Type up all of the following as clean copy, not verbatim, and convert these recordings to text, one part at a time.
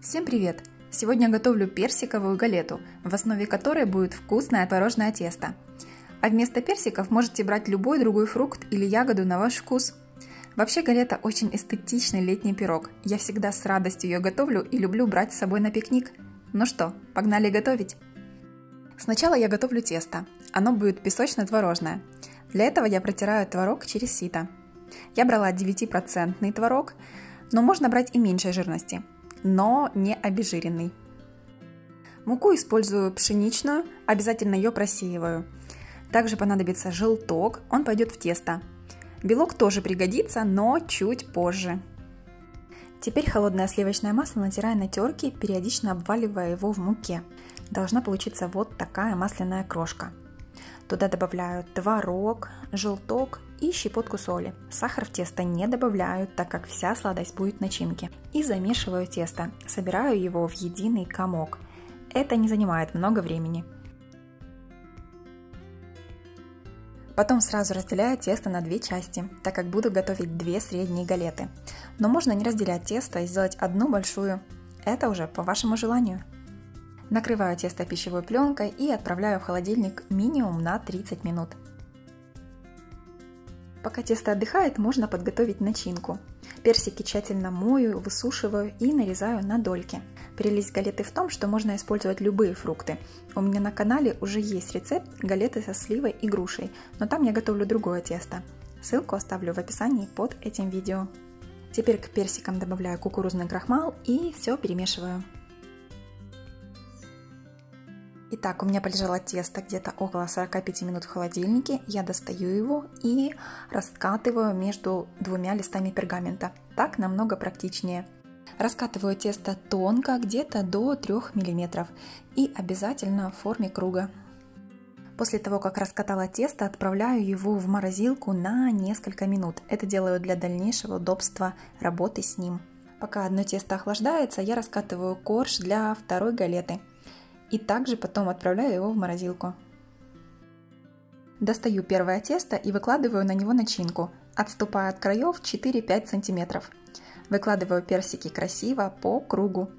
Всем привет! Сегодня готовлю персиковую галету, в основе которой будет вкусное творожное тесто. А вместо персиков можете брать любой другой фрукт или ягоду на ваш вкус. Вообще галета очень эстетичный летний пирог. Я всегда с радостью ее готовлю и люблю брать с собой на пикник. Ну что, погнали готовить? Сначала я готовлю тесто. Оно будет песочно-творожное. Для этого я протираю творог через сито. Я брала 9% творог, но можно брать и меньшей жирности, но не обезжиренный. Муку использую пшеничную, обязательно ее просеиваю. Также понадобится желток, он пойдет в тесто. Белок тоже пригодится, но чуть позже. Теперь холодное сливочное масло натираю на терке, периодично обваливая его в муке. Должна получиться вот такая масляная крошка. Туда добавляю творог, желток и щепотку соли. Сахар в тесто не добавляю, так как вся сладость будет в начинке. И замешиваю тесто, собираю его в единый комок. Это не занимает много времени. Потом сразу разделяю тесто на две части, так как буду готовить две средние галеты. Но можно не разделять тесто и сделать одну большую. Это уже по вашему желанию. Накрываю тесто пищевой пленкой и отправляю в холодильник минимум на 30 минут. Пока тесто отдыхает, можно подготовить начинку. Персики тщательно мою, высушиваю и нарезаю на дольки. Прелесть галеты в том, что можно использовать любые фрукты. У меня на канале уже есть рецепт галеты со сливой и грушей, но там я готовлю другое тесто. Ссылку оставлю в описании под этим видео. Теперь к персикам добавляю кукурузный крахмал и все перемешиваю. Итак, у меня полежало тесто где-то около 45 минут в холодильнике. Я достаю его и раскатываю между двумя листами пергамента. Так намного практичнее. Раскатываю тесто тонко, где-то до 3 мм и обязательно в форме круга. После того, как раскатала тесто, отправляю его в морозилку на несколько минут. Это делаю для дальнейшего удобства работы с ним. Пока одно тесто охлаждается, я раскатываю корж для второй галеты. И также потом отправляю его в морозилку. Достаю первое тесто и выкладываю на него начинку, отступая от краев 4-5 см. Выкладываю персики красиво по кругу.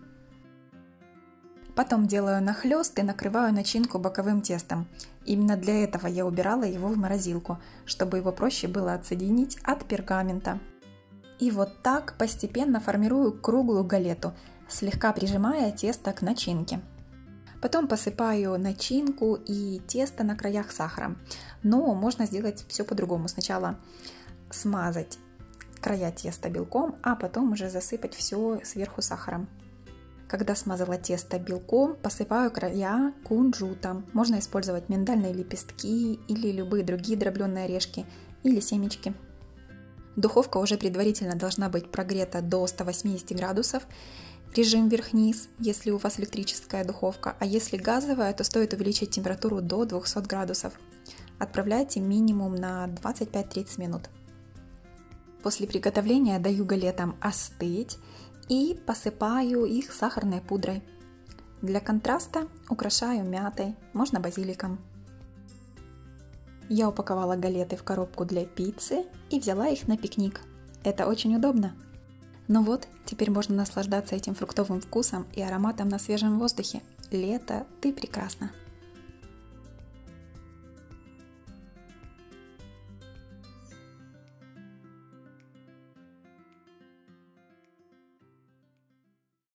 Потом делаю нахлёст и накрываю начинку боковым тестом. Именно для этого я убирала его в морозилку, чтобы его проще было отсоединить от пергамента. И вот так постепенно формирую круглую галету, слегка прижимая тесто к начинке. Потом посыпаю начинку и тесто на краях сахаром. Но можно сделать все по-другому. Сначала смазать края теста белком, а потом уже засыпать все сверху сахаром. Когда смазала тесто белком, посыпаю края кунжутом. Можно использовать миндальные лепестки или любые другие дробленые орешки или семечки. Духовка уже предварительно должна быть прогрета до 180 градусов. Режим вверх-вниз, если у вас электрическая духовка, а если газовая, то стоит увеличить температуру до 200 градусов. Отправляйте минимум на 25-30 минут. После приготовления даю галетам остыть и посыпаю их сахарной пудрой. Для контраста украшаю мятой, можно базиликом. Я упаковала галеты в коробку для пиццы и взяла их на пикник. Это очень удобно. Ну вот, теперь можно наслаждаться этим фруктовым вкусом и ароматом на свежем воздухе. Лето, ты прекрасна!